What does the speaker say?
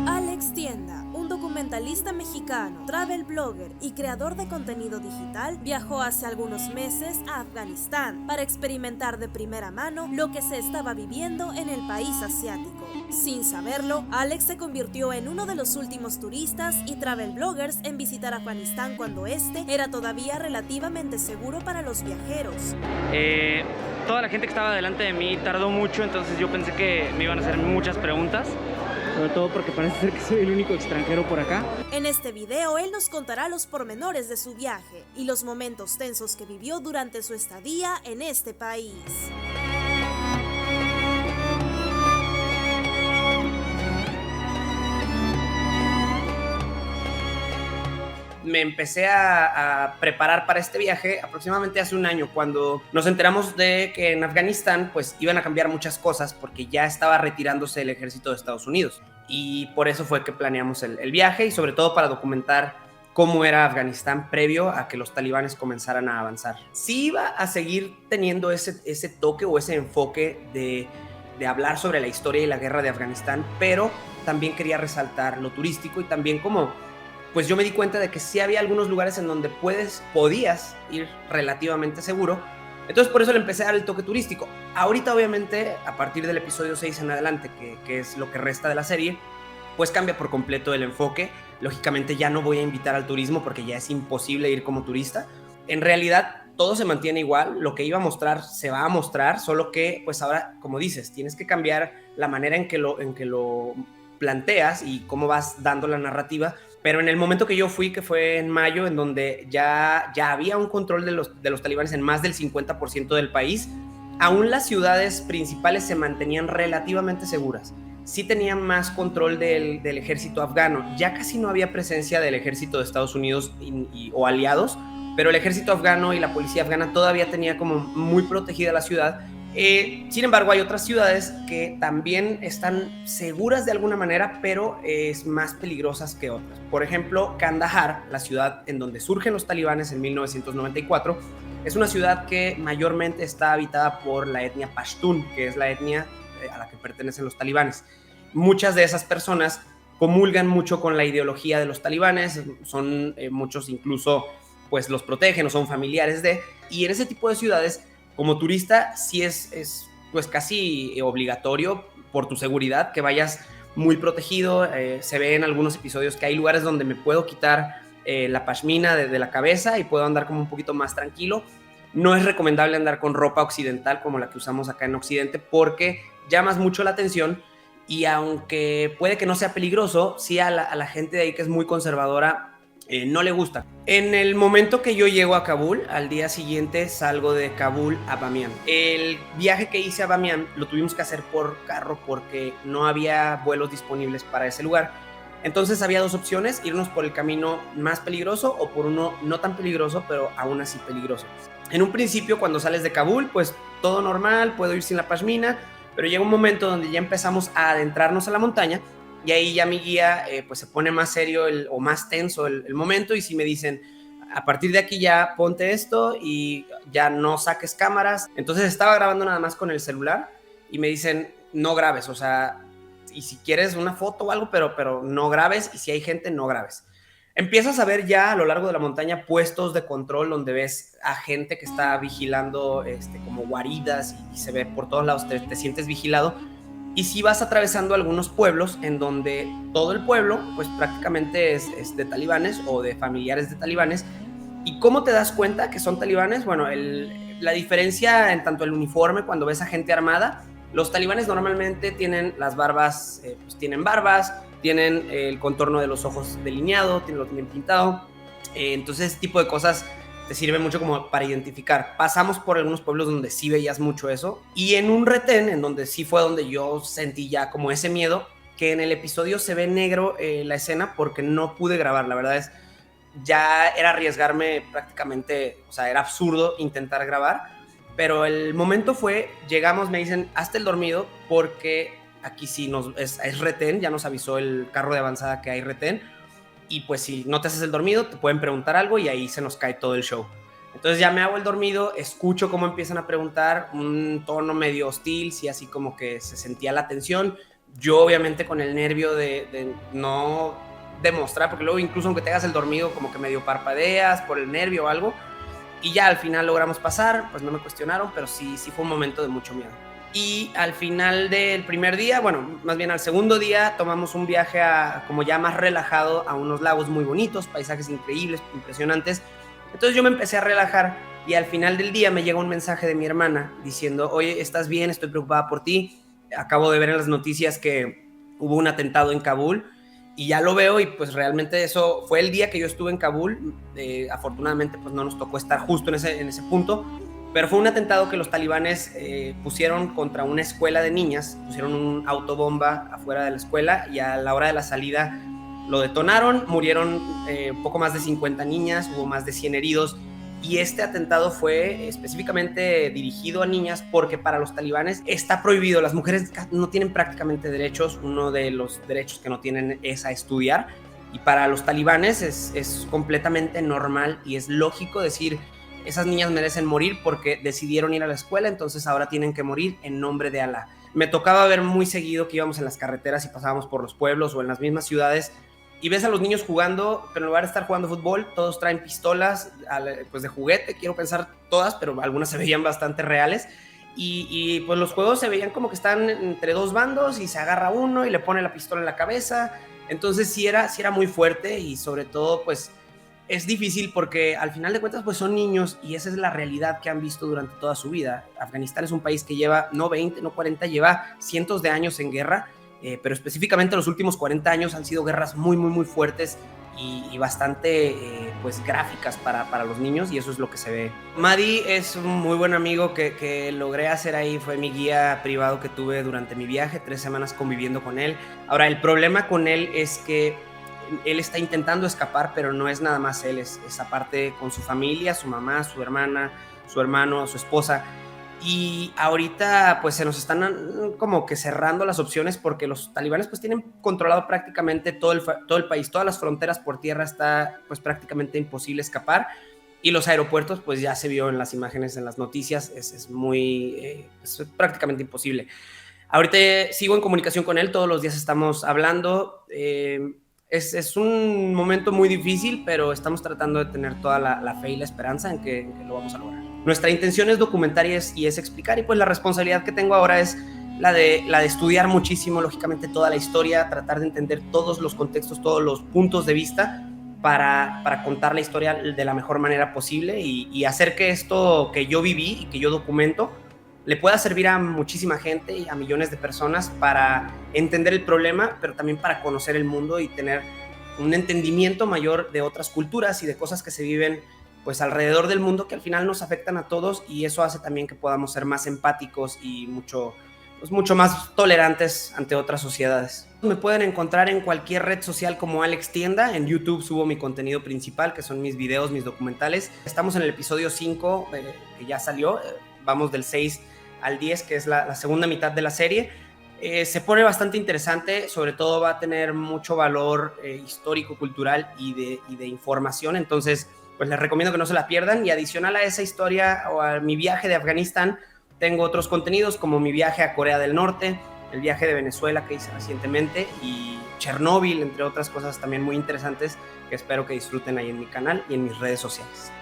Alex Tienda, un documentalista mexicano, travel blogger y creador de contenido digital, viajó hace algunos meses a Afganistán para experimentar de primera mano lo que se estaba viviendo en el país asiático. Sin saberlo, Alex se convirtió en uno de los últimos turistas y travel bloggers en visitar Afganistán cuando este era todavía relativamente seguro para los viajeros. Toda la gente que estaba delante de mí tardó mucho, entonces yo pensé que me iban a hacer muchas preguntas. Sobre todo porque parece ser que soy el único extranjero por acá. En este video, él nos contará los pormenores de su viaje y los momentos tensos que vivió durante su estadía en este país. Me empecé a preparar para este viaje aproximadamente hace un año, cuando nos enteramos de que en Afganistán pues iban a cambiar muchas cosas porque ya estaba retirándose el ejército de Estados Unidos, y por eso fue que planeamos el viaje, y sobre todo para documentar cómo era Afganistán previo a que los talibanes comenzaran a avanzar. Sí iba a seguir teniendo ese toque o ese enfoque de hablar sobre la historia y la guerra de Afganistán, pero también quería resaltar lo turístico, y también como pues yo me di cuenta de que sí había algunos lugares en donde podías ir relativamente seguro. Entonces por eso le empecé a dar el toque turístico. Ahorita obviamente, a partir del episodio 6 en adelante, que es lo que resta de la serie, pues cambia por completo el enfoque. Lógicamente ya no voy a invitar al turismo porque ya es imposible ir como turista. En realidad todo se mantiene igual, lo que iba a mostrar se va a mostrar, solo que pues ahora, como dices, tienes que cambiar la manera en que lo planteas y cómo vas dando la narrativa. Pero en el momento que yo fui, que fue en mayo, en donde ya había un control de los talibanes en más del 50% del país, aún las ciudades principales se mantenían relativamente seguras. Sí tenían más control del ejército afgano. Ya casi no había presencia del ejército de Estados Unidos o aliados, pero el ejército afgano y la policía afgana todavía tenía como muy protegida la ciudad. Sin embargo, hay otras ciudades que también están seguras de alguna manera, pero es más peligrosas que otras. Por ejemplo, Kandahar, la ciudad en donde surgen los talibanes en 1994, es una ciudad que mayormente está habitada por la etnia Pashtun, que es la etnia a la que pertenecen los talibanes. Muchas de esas personas comulgan mucho con la ideología de los talibanes, son muchos incluso pues los protegen o son familiares de, y en ese tipo de ciudades como turista sí es pues casi obligatorio por tu seguridad que vayas muy protegido. Se ve en algunos episodios que hay lugares donde me puedo quitar la pashmina de la cabeza y puedo andar como un poquito más tranquilo. No es recomendable andar con ropa occidental como la que usamos acá en Occidente porque llamas mucho la atención, y aunque puede que no sea peligroso, sí a la gente de ahí que es muy conservadora no le gusta. En el momento que yo llego a Kabul, al día siguiente salgo de Kabul a Bamiyan. El viaje que hice a Bamiyan lo tuvimos que hacer por carro porque no había vuelos disponibles para ese lugar. Entonces había dos opciones: irnos por el camino más peligroso o por uno no tan peligroso, pero aún así peligroso. En un principio, cuando sales de Kabul, pues todo normal, puedo ir sin la pashmina, pero llega un momento donde ya empezamos a adentrarnos a la montaña, y ahí ya mi guía pues se pone más serio o más tenso el momento, y si me dicen, a partir de aquí ya ponte esto y ya no saques cámaras. Entonces estaba grabando nada más con el celular y me dicen, no grabes, o sea, y si quieres una foto o algo, pero no grabes, y si hay gente, no grabes. Empiezas a ver ya a lo largo de la montaña puestos de control donde ves a gente que está vigilando como guaridas, y se ve por todos lados, te sientes vigilado. Y si vas atravesando algunos pueblos en donde todo el pueblo pues prácticamente es de talibanes o de familiares de talibanes. ¿Y cómo te das cuenta que son talibanes? Bueno, la diferencia en tanto el uniforme, cuando ves a gente armada, los talibanes normalmente tienen las barbas, pues tienen barbas, tienen el contorno de los ojos delineado, lo tienen pintado. Entonces ese tipo de cosas te sirve mucho como para identificar. Pasamos por algunos pueblos donde sí veías mucho eso, y en un retén, en donde sí fue donde yo sentí ya como ese miedo, que en el episodio se ve negro la escena porque no pude grabar. La verdad es, ya era arriesgarme prácticamente, o sea, era absurdo intentar grabar, pero el momento fue, llegamos, me dicen, hazte el dormido porque aquí sí es retén, ya nos avisó el carro de avanzada que hay retén, y pues si no te haces el dormido te pueden preguntar algo y ahí se nos cae todo el show. Entonces ya me hago el dormido, escucho cómo empiezan a preguntar, un tono medio hostil, sí, así como que se sentía la tensión. yo obviamente con el nervio de no demostrar, porque luego incluso aunque te hagas el dormido como que medio parpadeas por el nervio o algo, y ya al final logramos pasar, pues no me cuestionaron, pero sí fue un momento de mucho miedo. Y al final del primer día, bueno, más bien al segundo día, tomamos un viaje como ya más relajado a unos lagos muy bonitos, paisajes increíbles, impresionantes. Entonces yo me empecé a relajar y al final del día me llega un mensaje de mi hermana diciendo, oye, ¿estás bien? Estoy preocupada por ti. Acabo de ver en las noticias que hubo un atentado en Kabul y ya lo veo y pues realmente eso fue el día que yo estuve en Kabul. Afortunadamente pues no nos tocó estar justo en ese punto, pero fue un atentado que los talibanes pusieron contra una escuela de niñas, pusieron un autobomba afuera de la escuela y a la hora de la salida lo detonaron, murieron poco más de 50 niñas, hubo más de 100 heridos y este atentado fue específicamente dirigido a niñas porque para los talibanes está prohibido, las mujeres no tienen prácticamente derechos, uno de los derechos que no tienen es a estudiar y para los talibanes es completamente normal y es lógico decir esas niñas merecen morir porque decidieron ir a la escuela, entonces ahora tienen que morir en nombre de Alá. Me tocaba ver muy seguido que íbamos en las carreteras y pasábamos por los pueblos o en las mismas ciudades y ves a los niños jugando, pero en lugar de estar jugando fútbol, todos traen pistolas pues de juguete, quiero pensar todas, pero algunas se veían bastante reales. Y pues los juegos se veían como que están entre dos bandos y se agarra uno y le pone la pistola en la cabeza. Entonces sí era muy fuerte y sobre todo pues es difícil porque al final de cuentas pues son niños y esa es la realidad que han visto durante toda su vida. Afganistán es un país que lleva no 20, no 40, lleva cientos de años en guerra, pero específicamente los últimos 40 años han sido guerras muy, muy, muy fuertes y bastante pues gráficas para los niños y eso es lo que se ve. Madi es un muy buen amigo que logré hacer ahí, fue mi guía privado que tuve durante mi viaje, 3 semanas conviviendo con él. Ahora, el problema con él es que él está intentando escapar, pero no es nada más él, es aparte con su familia, su mamá, su hermana, su hermano, su esposa. Y ahorita pues se nos están como que cerrando las opciones porque los talibanes pues tienen controlado prácticamente todo el país, todas las fronteras por tierra, está pues prácticamente imposible escapar y los aeropuertos pues ya se vio en las imágenes, en las noticias, es prácticamente imposible. Ahorita sigo en comunicación con él, todos los días estamos hablando, es un momento muy difícil, pero estamos tratando de tener toda la fe y la esperanza en que lo vamos a lograr. Nuestra intención es documentar y es explicar, y pues la responsabilidad que tengo ahora es la de estudiar muchísimo, lógicamente, toda la historia, tratar de entender todos los contextos, todos los puntos de vista para contar la historia de la mejor manera posible y hacer que esto que yo viví y que yo documento le pueda servir a muchísima gente y a millones de personas para entender el problema, pero también para conocer el mundo y tener un entendimiento mayor de otras culturas y de cosas que se viven pues alrededor del mundo que al final nos afectan a todos y eso hace también que podamos ser más empáticos y mucho más tolerantes ante otras sociedades. Me pueden encontrar en cualquier red social como Alex Tienda. En YouTube subo mi contenido principal, que son mis videos, mis documentales. Estamos en el episodio 5, que ya salió. Vamos del 6 al 10, que es la segunda mitad de la serie. Se pone bastante interesante, sobre todo va a tener mucho valor histórico, cultural y de información, entonces pues les recomiendo que no se la pierdan y adicional a esa historia o a mi viaje de Afganistán, tengo otros contenidos como mi viaje a Corea del Norte, el viaje de Venezuela que hice recientemente y Chernóbil, entre otras cosas también muy interesantes que espero que disfruten ahí en mi canal y en mis redes sociales.